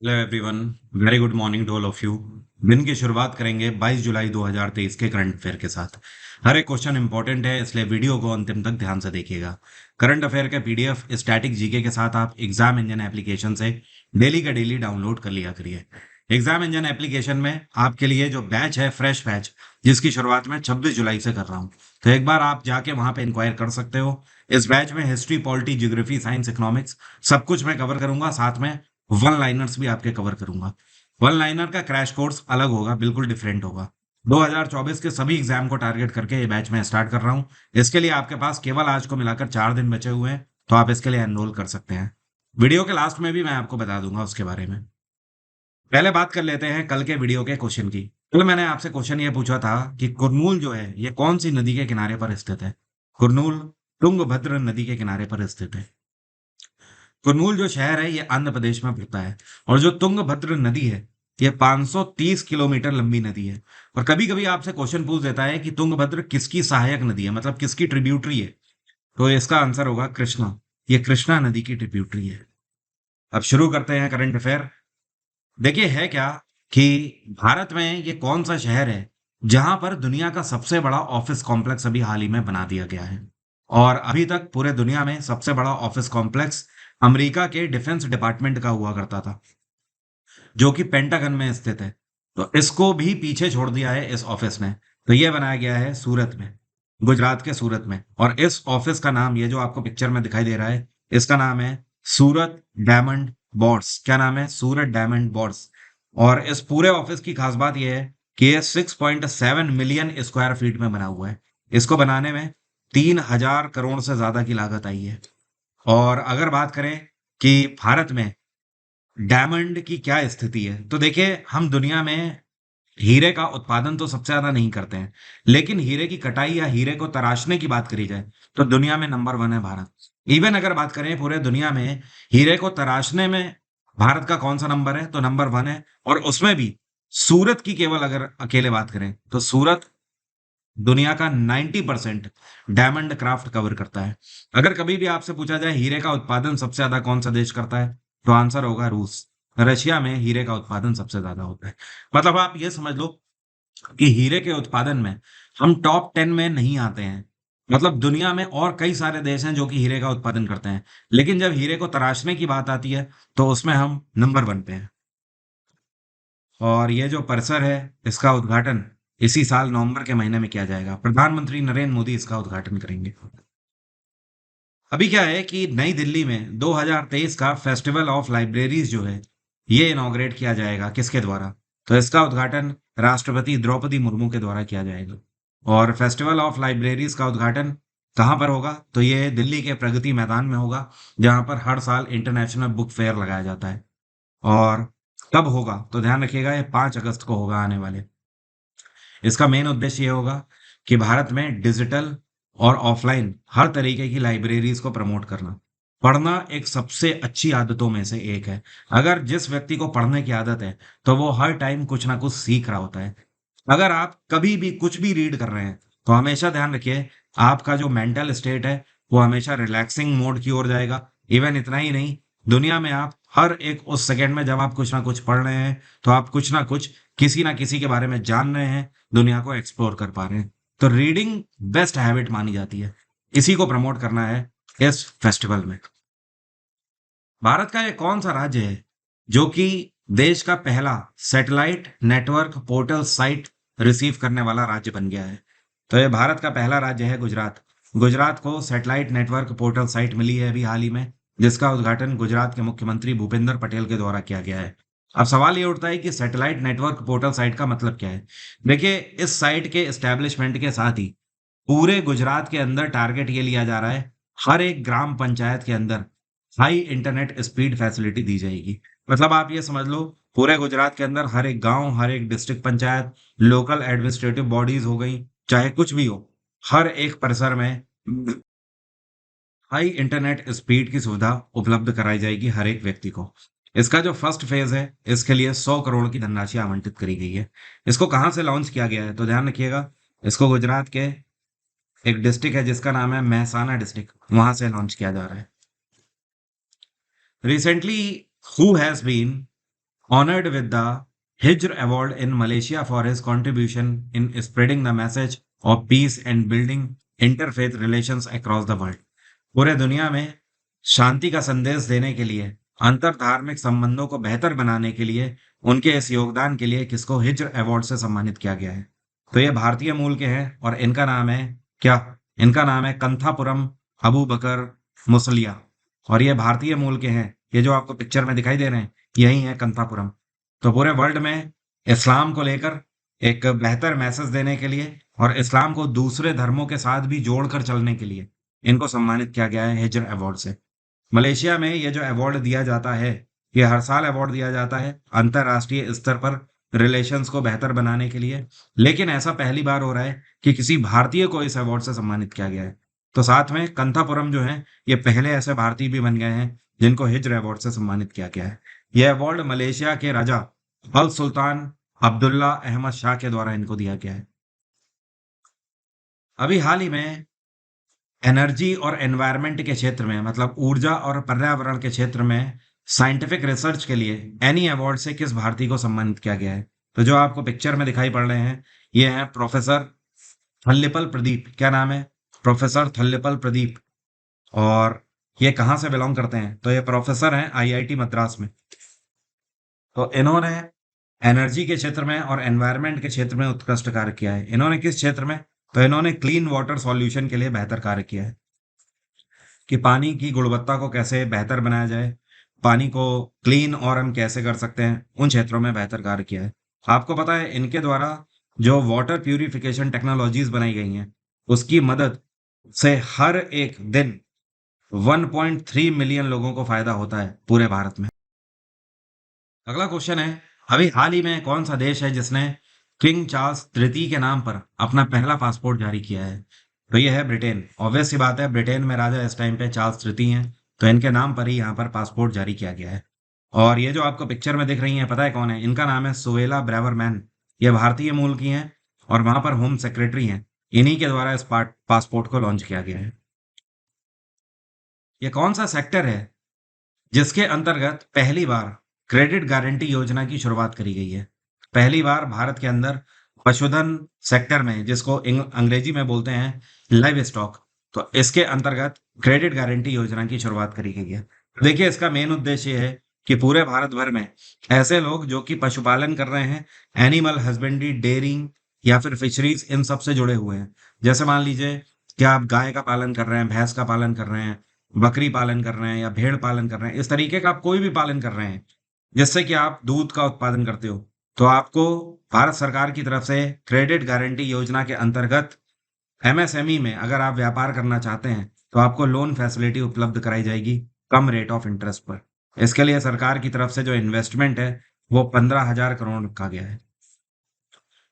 Hello everyone. Very good morning to all of you. दिन की शुरुआत करेंगे 22 जुलाई 2023 के करंट अफेयर के साथ। हर एक क्वेश्चन इंपॉर्टेंट है, इसलिए वीडियो को अंतिम तक ध्यान से देखिएगा। करंट अफेयर के पीडीएफ स्टैटिक जीके के साथ आप एग्जाम इंजन एप्लीकेशन से डेली का डेली डाउनलोड कर लिया करिए। एग्जाम इंजन एप्लीकेशन में आपके लिए जो बैच है, फ्रेश बैच, जिसकी शुरुआत मैं 26 जुलाई से कर रहा हूँ, तो एक बार आप जाके वहां पे इंक्वायर कर सकते हो। इस बैच में history, polity, geography, science, economics सब कुछ मैं कवर करूंगा। साथ में वन लाइनर्स भी आपके कवर करूंगा। वन लाइनर का क्रैश कोर्स अलग होगा, बिल्कुल डिफरेंट होगा। 2024 के सभी एग्जाम को टारगेट करके ये बैच में स्टार्ट कर रहा हूँ। इसके लिए आपके पास केवल आज को मिलाकर 4 दिन बचे हुए हैं, तो आप इसके लिए एनरोल कर सकते हैं। वीडियो के लास्ट में भी मैं आपको बता दूंगा उसके बारे में। पहले बात कर लेते हैं कल के वीडियो के क्वेश्चन की। कल मैंने आपसे क्वेश्चन ये पूछा था कि कुरनूल जो है ये कौन सी नदी के किनारे पर स्थित है। कुरनूल तुंगभद्र नदी के किनारे पर स्थित है। कुरनूल जो शहर है ये आंध्र प्रदेश में पड़ता है। और जो तुंगभद्र नदी है ये 530 किलोमीटर लंबी नदी है। और कभी कभी आपसे क्वेश्चन पूछ देता है कि तुंगभद्र किसकी सहायक नदी है, मतलब किसकी ट्रिब्यूटरी है। तो इसका आंसर होगा कृष्णा। ये कृष्णा नदी की ट्रिब्यूटरी है। अब शुरू करते हैं करंट अफेयर। देखिए है क्या कि भारत में ये कौन सा शहर है जहां पर दुनिया का सबसे बड़ा ऑफिस कॉम्प्लेक्स अभी हाल ही में बना दिया गया है। और अभी तक पूरे दुनिया में सबसे बड़ा ऑफिस कॉम्प्लेक्स अमेरिका के डिफेंस डिपार्टमेंट का हुआ करता था, जो कि पेंटागन में स्थित है। तो इसको भी पीछे छोड़ दिया है इस ऑफिस ने। तो ये बनाया गया है सूरत में, गुजरात के सूरत में। और इस ऑफिस का नाम, ये जो आपको पिक्चर में दिखाई दे रहा है, इसका नाम है सूरत डायमंड बोर्ड्स। क्या नाम है? सूरत डायमंड बोर्ड्स। और इस पूरे ऑफिस की खास बात यह है कि ये 6.7 मिलियन स्क्वायर फीट में बना हुआ है। इसको बनाने में 3,000 करोड़ से ज्यादा की लागत आई है। और अगर बात करें कि भारत में डायमंड की क्या स्थिति है, तो देखिए हम दुनिया में हीरे का उत्पादन तो सबसे ज्यादा नहीं करते हैं, लेकिन हीरे की कटाई या हीरे को तराशने की बात करी जाए तो दुनिया में नंबर 1 है भारत। इवन अगर बात करें पूरे दुनिया में हीरे को तराशने में भारत का कौन सा नंबर है, तो नंबर 1 है। और उसमें भी सूरत की केवल अगर अकेले बात करें तो सूरत दुनिया का 90% डायमंड क्राफ्ट कवर करता है। अगर कभी भी आपसे पूछा जाए हीरे का उत्पादन सबसे ज्यादा कौन सा देश करता है, तो आंसर होगा रूस। रशिया में हीरे का उत्पादन सबसे ज्यादा होता है। मतलब आप ये समझ लो कि हीरे के उत्पादन में हम टॉप 10 में नहीं आते हैं। मतलब दुनिया में और कई सारे देश हैं जो कि हीरे का उत्पादन करते हैं, लेकिन जब हीरे को तराशने की बात आती है तो उसमें हम नंबर 1 पे हैं। और ये जो परिसर है, इसका उद्घाटन इसी साल नवंबर के महीने में किया जाएगा। प्रधानमंत्री नरेंद्र मोदी इसका उद्घाटन करेंगे। अभी क्या है कि नई दिल्ली में 2023 का फेस्टिवल ऑफ लाइब्रेरीज जो है ये इनॉग्रेट किया जाएगा। किसके द्वारा? तो इसका उद्घाटन राष्ट्रपति द्रौपदी मुर्मू के द्वारा किया जाएगा। और फेस्टिवल ऑफ लाइब्रेरीज का उद्घाटन कहाँ पर होगा? तो ये दिल्ली के प्रगति मैदान में होगा, जहां पर हर साल इंटरनेशनल बुक फेयर लगाया जाता है। और कब होगा? तो ध्यान रखिएगा, ये 5 अगस्त को होगा आने वाले। इसका मेन उद्देश्य ये होगा कि भारत में डिजिटल और ऑफलाइन हर तरीके की लाइब्रेरीज को प्रमोट करना। पढ़ना एक सबसे अच्छी आदतों में से एक है। अगर जिस व्यक्ति को पढ़ने की आदत है तो वो हर टाइम कुछ ना कुछ सीख रहा होता है। अगर आप कभी भी कुछ भी रीड कर रहे हैं तो हमेशा ध्यान रखिए आपका जो मेंटल स्टेट है वो हमेशा रिलैक्सिंग मोड की ओर जाएगा। इवन इतना ही नहीं, दुनिया में आप हर एक उस सेकंड में जब आप कुछ ना कुछ पढ़ रहे हैं तो आप कुछ ना कुछ किसी ना किसी के बारे में जान रहे हैं, दुनिया को एक्सप्लोर कर पा रहे हैं। तो रीडिंग बेस्ट हैबिट मानी जाती है। इसी को प्रमोट करना है इस फेस्टिवल में। भारत का एक कौन सा राज्य है जो कि देश का पहला satellite network portal site receive करने वाला राज्य बन गया है? तो ये भारत का पहला राज्य है गुजरात। गुजरात को सैटेलाइट नेटवर्क पोर्टल साइट मिली है अभी हाल ही में, जिसका उद्घाटन गुजरात के मुख्यमंत्री भूपेंद्र पटेल के द्वारा किया गया है। अब सवाल ये उठता है कि सैटेलाइट नेटवर्क पोर्टल साइट का मतलब क्या है। देखिए इस साइट के एस्टेब्लिशमेंट के साथ ही पूरे गुजरात के अंदर टारगेट ये लिया जा रहा है, हर एक ग्राम पंचायत के अंदर हाई इंटरनेट स्पीड फैसिलिटी दी जाएगी। मतलब आप ये समझ लो पूरे गुजरात के अंदर हर एक गांव, हर एक district panchayat, local administrative bodies हो गई, चाहे कुछ भी हो, हर एक परिसर में हाई इंटरनेट स्पीड की सुविधा उपलब्ध कराई जाएगी हर एक व्यक्ति को। इसका जो फर्स्ट फेज है इसके लिए 100 करोड़ की धनराशि आवंटित करी गई है। इसको कहाँ से लॉन्च किया गया है? तो ध्यान रखिएगा, इसको गुजरात के एक डिस्ट्रिक्ट है जिसका नाम है महसाना डिस्ट्रिक्ट, वहां से लॉन्च किया जा रहा है। Recently who has been honored with the Hijr Award in Malaysia for his contribution in spreading the message of peace and building interfaith relations across the world. पूरे दुनिया में शांति का संदेश देने के लिए, अंतर धार्मिक संबंधों को बेहतर बनाने के लिए, उनके इस योगदान के लिए किसको हिज्र अवार्ड से सम्मानित किया गया है। तो ये भारतीय मूल के हैं और इनका नाम है क्या? इनका नाम है कंथापुरम अबू बकर मुसलिया और ये भारतीय मूल के हैं। ये जो आपको पिक्चर में दिखाई दे रहे हैं यही है कंथापुरम। तो पूरे वर्ल्ड में इस्लाम को लेकर एक बेहतर मैसेज देने के लिए और इस्लाम को दूसरे धर्मों के साथ भी जोड़कर चलने के लिए इनको सम्मानित किया गया है हिज्र अवार्ड से। मलेशिया में ये जो अवार्ड दिया जाता है, ये हर साल अवार्ड दिया जाता है अंतर्राष्ट्रीय स्तर पर रिलेशंस को बेहतर बनाने के लिए। लेकिन ऐसा पहली बार हो रहा है कि किसी भारतीय को इस अवार्ड से सम्मानित किया गया है। तो साथ में कंथापुरम जो है, ये पहले ऐसे भारतीय भी बन गए हैं जिनको हिज्र अवार्ड से सम्मानित किया गया है। यह अवार्ड मलेशिया के राजा अल सुल्तान अब्दुल्ला अहमद शाह के द्वारा इनको दिया गया है। अभी हाल ही में एनर्जी और एनवायरनमेंट के क्षेत्र में, मतलब ऊर्जा और पर्यावरण के क्षेत्र में साइंटिफिक रिसर्च के लिए एनी अवार्ड से किस भारतीय को सम्मानित किया गया है? तो जो आपको पिक्चर में दिखाई पड़ रहे हैं ये हैं प्रोफेसर थल्लिपल प्रदीप। क्या नाम है? प्रोफेसर थल्लिपल प्रदीप। और ये कहाँ से बिलोंग करते हैं? तो ये प्रोफेसर हैं आईआईटी मद्रास में। तो इन्होंने एनर्जी के क्षेत्र में और एनवायरनमेंट के क्षेत्र में उत्कृष्ट कार्य किया है। इन्होंने किस क्षेत्र में? तो इन्होंने क्लीन वाटर सॉल्यूशन के लिए बेहतर कार्य किया है कि पानी की गुणवत्ता को कैसे बेहतर बनाया जाए, पानी को क्लीन और हम कैसे कर सकते हैं, उन क्षेत्रों में बेहतर कार्य किया है। आपको पता है इनके द्वारा जो वाटर प्यूरिफिकेशन टेक्नोलॉजीज बनाई गई हैं उसकी मदद से हर एक दिन 1.3 मिलियन लोगों को फायदा होता है पूरे भारत में। अगला क्वेश्चन है, अभी हाल ही में कौन सा देश है जिसने किंग चार्ल्स तृतीय के नाम पर अपना पहला पासपोर्ट जारी किया है? तो ये है ब्रिटेन। ऑब्वियस सी बात है, ब्रिटेन में राजा इस टाइम पे चार्ल्स तृतीय हैं, तो इनके नाम पर ही यहाँ पर पासपोर्ट जारी किया गया है। और ये जो आपको पिक्चर में दिख रही हैं, पता है कौन है? इनका नाम है सुवेला ब्रेवरमैन। ये भारतीय मूल की हैं और वहां पर होम सेक्रेटरी हैं। इन्हीं के द्वारा इस पासपोर्ट को लॉन्च किया गया है। ये कौन सा सेक्टर है जिसके अंतर्गत पहली बार क्रेडिट गारंटी योजना की शुरुआत करी गई है? पहली बार भारत के अंदर पशुधन सेक्टर में, जिसको अंग्रेजी में बोलते हैं लाइव स्टॉक, तो इसके अंतर्गत क्रेडिट गारंटी योजना की शुरुआत करी गई है। देखिए, इसका मेन उद्देश्य है कि पूरे भारत भर में ऐसे लोग जो कि पशुपालन कर रहे हैं, एनिमल हस्बेंड्री, डेयरिंग या फिर फिशरीज, इन सब से जुड़े हुए हैं। जैसे मान लीजिए कि आप गाय का पालन कर रहे हैं, भैंस का पालन कर रहे हैं, बकरी पालन कर रहे हैं या भेड़ पालन कर रहे हैं, इस तरीके का आप कोई भी पालन कर रहे हैं जिससे कि आप दूध का उत्पादन करते हो, तो आपको भारत सरकार की तरफ से क्रेडिट गारंटी योजना के अंतर्गत एमएसएमई में अगर आप व्यापार करना चाहते हैं तो आपको लोन फैसिलिटी उपलब्ध कराई जाएगी कम रेट ऑफ इंटरेस्ट पर। इसके लिए सरकार की तरफ से जो इन्वेस्टमेंट है वो 15,000 करोड़ रखा गया है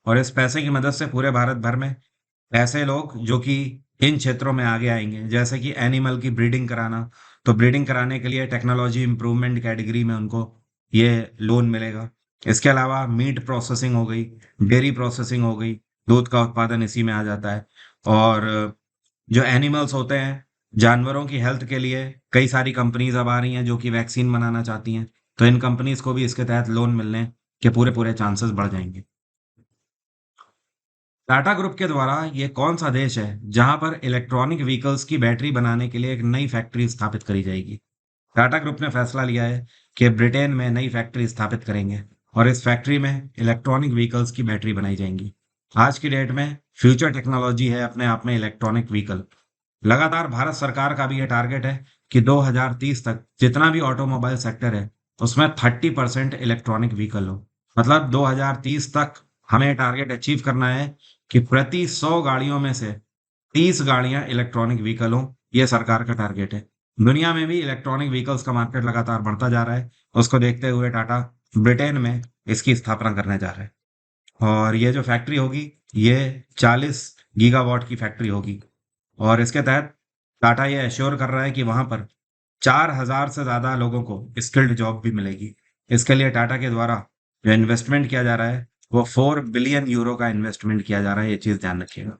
और इस पैसे की मदद से पूरे भारत भर में ऐसे लोग जो कि इन क्षेत्रों में आगे आएंगे, जैसे कि एनिमल की ब्रीडिंग कराना, तो ब्रीडिंग कराने के लिए टेक्नोलॉजी इंप्रूवमेंट कैटेगरी में उनको ये लोन मिलेगा। इसके अलावा मीट प्रोसेसिंग हो गई, डेयरी प्रोसेसिंग हो गई, दूध का उत्पादन इसी में आ जाता है। और जो एनिमल्स होते हैं, जानवरों की हेल्थ के लिए कई सारी कंपनीज अब आ रही हैं जो कि वैक्सीन बनाना चाहती हैं, तो इन कंपनीज को भी इसके तहत लोन मिलने के पूरे पूरे चांसेस बढ़ जाएंगे। टाटा ग्रुप के द्वारा ये कौन सा देश है जहां पर इलेक्ट्रॉनिक व्हीकल्स की बैटरी बनाने के लिए एक नई फैक्ट्री स्थापित करी जाएगी? टाटा ग्रुप ने फैसला लिया है कि ब्रिटेन में नई फैक्ट्री स्थापित करेंगे और इस फैक्ट्री में इलेक्ट्रॉनिक व्हीकल्स की बैटरी बनाई जाएंगी। आज की डेट में फ्यूचर टेक्नोलॉजी है अपने आप में इलेक्ट्रॉनिक व्हीकल। लगातार भारत सरकार का भी ये टारगेट है कि 2030 तक जितना भी ऑटोमोबाइल सेक्टर है उसमें 30% इलेक्ट्रॉनिक व्हीकल हो। मतलब 2030 तक हमें टारगेट अचीव करना है कि प्रति 100 गाड़ियों में से 30 गाड़ियां इलेक्ट्रॉनिक व्हीकल हो। यह सरकार का टारगेट है। दुनिया में भी इलेक्ट्रॉनिक व्हीकल्स का मार्केट लगातार बढ़ता जा रहा है। उसको देखते हुए टाटा ब्रिटेन में इसकी स्थापना करने जा रहा है और ये जो फैक्ट्री होगी ये 40 गीगावाट की फैक्ट्री होगी और इसके तहत टाटा ये एश्योर कर रहा है कि वहां पर 4,000 से ज्यादा लोगों को स्किल्ड जॉब भी मिलेगी। इसके लिए टाटा के द्वारा जो इन्वेस्टमेंट किया जा रहा है वो 4 बिलियन यूरो का इन्वेस्टमेंट किया जा रहा है। ये चीज ध्यान रखिएगा।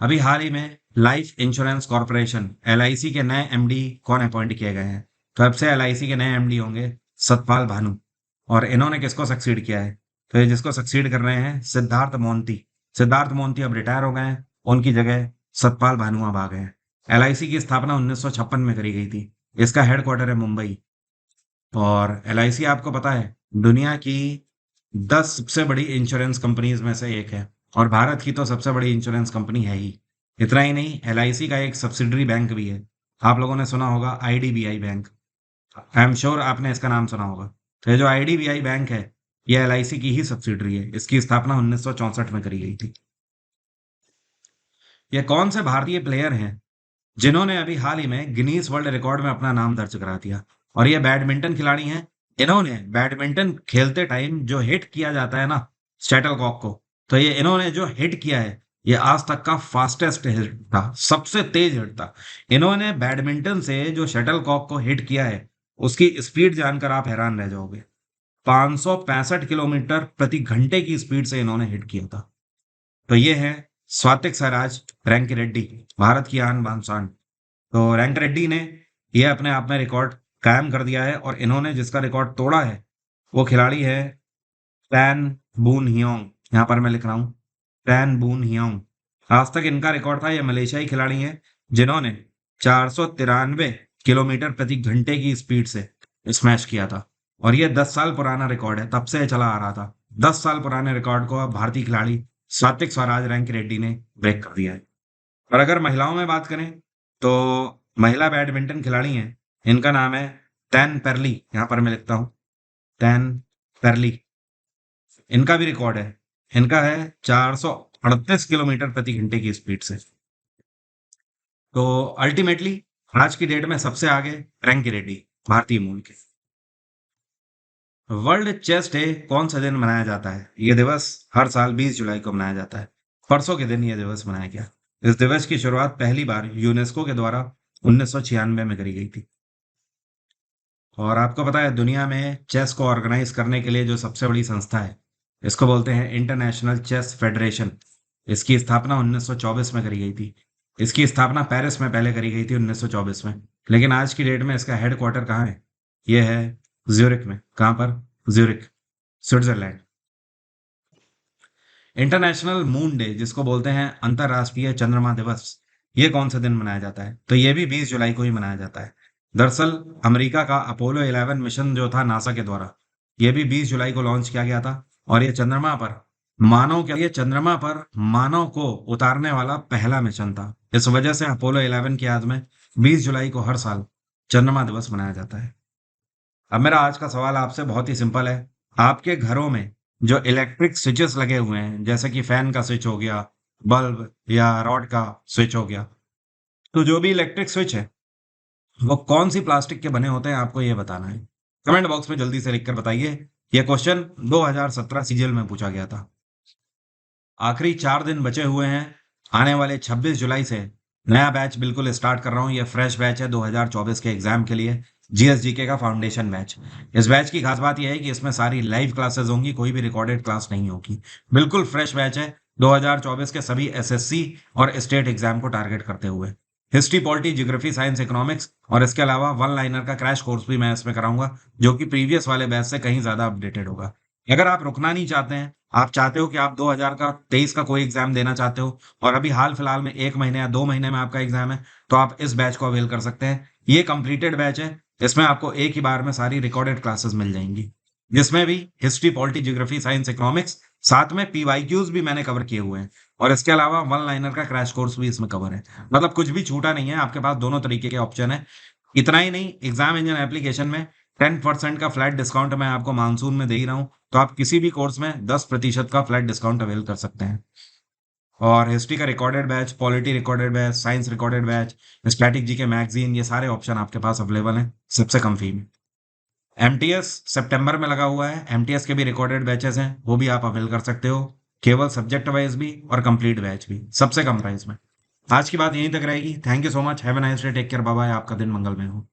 अभी हाल ही में लाइफ इंश्योरेंस कॉर्पोरेशन एलआईसी के नए एमडी कौन अपॉइंट किए गए हैं? तो अब से एलआईसी के नए एमडी होंगे सतपाल भानु। और इन्होंने किसको सक्सीड किया है? तो ये जिसको सक्सीड कर रहे हैं सिद्धार्थ मोंती। सिद्धार्थ मोंती अब रिटायर हो गए हैं, उनकी जगह सतपाल भानु अब आ गए हैं। एलआईसी की स्थापना 1956 में करी गई थी। इसका हेडक्वार्टर है मुंबई। और एलआईसी आपको पता है दुनिया की 10 सबसे बड़ी इंश्योरेंस कंपनीज में से एक है, और भारत की तो सबसे बड़ी इंश्योरेंस कंपनी है ही। इतना ही नहीं, एलआईसी का एक सब्सिडरी बैंक भी है। आप लोगों ने सुना होगा IDBI bank. I am sure आपने इसका नाम सुना होगा। तो ये जो आईडीबीआई बैंक है, ये एलआईसी की ही सब्सिडरी है। इसकी स्थापना 1964 में करी गई थी। ये कौन से भारतीय प्लेयर हैं जिन्होंने अभी हाल ही में गिनीज वर्ल्ड रिकॉर्ड में अपना नाम दर्ज करा दिया? और ये बैडमिंटन खिलाड़ी हैं। इन्होंने बैडमिंटन खेलते टाइम जो हिट किया जाता है ना शटल कॉक को, तो ये इन्होंने जो हिट किया है, ये आज तक का फास्टेस्ट हिट था, सबसे तेज हिट था। इन्होंने बैडमिंटन से जो शटल कॉक को हिट किया है, उसकी स्पीड जानकर आप हैरान रह जाओगे। 565 किलोमीटर प्रति घंटे की स्पीड से इन्होंने हिट किया था। तो ये है स्वातिक साईराज रैंकी रेड्डी, भारत की आन बान शान। तो रैंक रेड्डी ने ये अपने आप में रिकॉर्ड कायम कर दिया है, और इन्होंने जिसका रिकॉर्ड तोड़ा है वो खिलाड़ी है पैन बून हियोंग। यहाँ पर मैं लिख रहा हूँ पैन बून हियोंग। आज तक इनका रिकॉर्ड था। ये मलेशियाई खिलाड़ी हैं जिन्होंने 493 किलोमीटर प्रति घंटे की स्पीड से स्मैश किया था। और ये 10 साल पुराना रिकॉर्ड है, तब से ये चला आ रहा था। 10 साल पुराने रिकॉर्ड को अब भारतीय खिलाड़ी सात्विक स्वराज रैंकी रेड्डी ने ब्रेक कर दिया है। और अगर महिलाओं में बात करें तो महिला बैडमिंटन खिलाड़ी हैं, इनका नाम है तैन पेरली। यहाँ पर मैं लिखता हूँ तैन पेरली। इनका भी रिकॉर्ड है, इनका है 438 किलोमीटर प्रति घंटे की स्पीड से। तो अल्टीमेटली आज की डेट में सबसे आगे रैंकी रेड्डी, भारतीय मूल के। वर्ल्ड चेस डे कौन सा दिन मनाया जाता है? ये दिवस हर साल 20 जुलाई को मनाया जाता है। परसों के दिन ये दिवस मनाया गया। इस दिवस की शुरुआत पहली बार यूनेस्को के द्वारा 1996 में करी गई थी। और आपको पता है दुनिया में चेस को ऑर्गेनाइज करने के लिए जो सबसे बड़ी संस्था है, इसको बोलते हैं इंटरनेशनल चेस फेडरेशन। इसकी स्थापना 1924 में करी गई थी। इसकी स्थापना पेरिस में पहले करी गई थी 1924 में, लेकिन आज की डेट में इसका हेडक्वार्टर कहाँ है? ये है ज्यूरिक में। कहाँ पर? Zurich, Switzerland. International moon day जिसको बोलते हैं अंतरराष्ट्रीय चंद्रमा दिवस, ये कौन से दिन मनाया जाता है? तो ये भी 20 जुलाई को ही मनाया जाता है। दरअसल अमेरिका का अपोलो 11 मिशन जो था नासा के द्वारा, ये भी 20 जुलाई को लॉन्च किया गया था। और ये चंद्रमा पर मानव को उतारने वाला पहला मिशन था। इस वजह से अपोलो 11 की याद में 20 जुलाई को हर साल चंद्रमा दिवस मनाया जाता है। अब मेरा आज का सवाल आपसे बहुत ही सिंपल है। आपके घरों में जो इलेक्ट्रिक स्विचेस लगे हुए हैं, जैसे कि फैन का स्विच हो गया, बल्ब या रॉड का स्विच हो गया, तो जो भी इलेक्ट्रिक स्विच है वो कौन सी प्लास्टिक के बने होते हैं, आपको ये बताना है। कमेंट बॉक्स में जल्दी से लिखकर बताइए। यह क्वेश्चन 2017 सीजीएल में पूछा गया था। आखिरी 4 दिन बचे हुए हैं। आने वाले 26 जुलाई से नया बैच बिल्कुल स्टार्ट कर रहा हूँ। ये फ्रेश बैच है 2024 के एग्जाम के लिए, जीएसजीके का फाउंडेशन बैच। इस बैच की खास बात यह है कि इसमें सारी लाइव क्लासेस होंगी, कोई भी रिकॉर्डेड क्लास नहीं होगी। बिल्कुल फ्रेश बैच है 2024 के सभी एसएससी और स्टेट एग्जाम को टारगेट करते हुए। History, polity, geography, science, economics और इसके अलावा वन लाइनर का क्रैश कोर्स भी मैं इसमें कराऊंगा, जो कि प्रीवियस वाले बैच से कहीं ज्यादा अपडेटेड होगा। अगर आप रुकना नहीं चाहते हैं, आप चाहते हो कि आप 2023 का कोई एग्जाम देना चाहते हो और अभी हाल फिलहाल में 1 महीने या 2 महीने में आपका एग्जाम है, तो आप इस बैच को अवेल कर सकते हैं। ये कंप्लीटेड बैच है। इसमें आपको एक ही बार में सारी रिकॉर्डेड क्लासेस मिल जाएंगी, जिसमें भी history, polity, geography, science, economics, साथ में पीवाईक्यूज भी मैंने कवर किए हुए हैं। और इसके अलावा वन लाइनर का क्रैश कोर्स भी इसमें कवर है। मतलब कुछ भी छूटा नहीं है, आपके पास दोनों तरीके के ऑप्शन है। इतना ही नहीं, एग्जाम इंजन एप्लीकेशन में 10% का फ्लैट डिस्काउंट मैं आपको मानसून में दे ही रहा हूँ, तो आप किसी भी कोर्स में 10% का फ्लैट डिस्काउंट अवेल कर सकते हैं। और हिस्ट्री का recorded batch, polity recorded batch, science recorded batch, static GK magazine, ये सारे ऑप्शन आपके पास अवेलेबल हैं सबसे कम फी में। एमटीएस सितंबर में लगा हुआ है। एमटीएस के भी रिकॉर्डेड बैचेस हैं, वो भी आप अवेल कर सकते हो, केवल सब्जेक्ट वाइज भी और कंप्लीट बैच भी, सबसे कम प्राइस में। आज की बात यहीं तक रहेगी। Thank you so much. Have a nice day. Take care. Bye bye. आपका दिन मंगलमय हो।